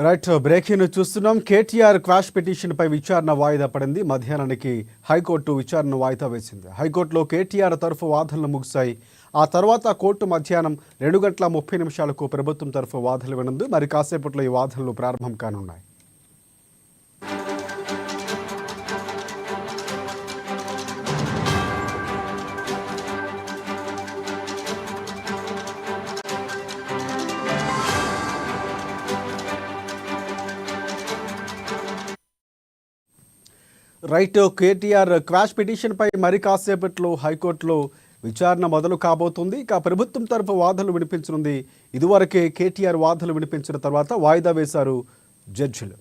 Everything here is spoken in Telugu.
రైట్ బ్రేకింగ్ చూస్తున్నాం. కేటీఆర్ క్వాష్ పిటిషన్పై విచారణ వాయిదా పడింది. మధ్యాహ్నానికి హైకోర్టు విచారణ వాయిదా వేసింది. హైకోర్టులో కేటీఆర్ తరఫు వాదనలు ముగిశాయి. ఆ తర్వాత కోర్టు మధ్యాహ్నం 2:30 ప్రభుత్వం తరఫు వాదనలు వినుంది. మరి కాసేపట్లో ఈ వాదనలు ప్రారంభం కానున్నాయి. రైట్ కేటీఆర్ క్వాష్ పిటిషన్పై మరి కాసేపట్లో హైకోర్టులో విచారణ మొదలు కాబోతుంది. ఇక ప్రభుత్వం తరఫు వాదనలు వినిపించనుంది. ఇదివరకే కేటీఆర్ వాదనలు వినిపించిన తర్వాత వాయిదా వేశారు జడ్జిలు.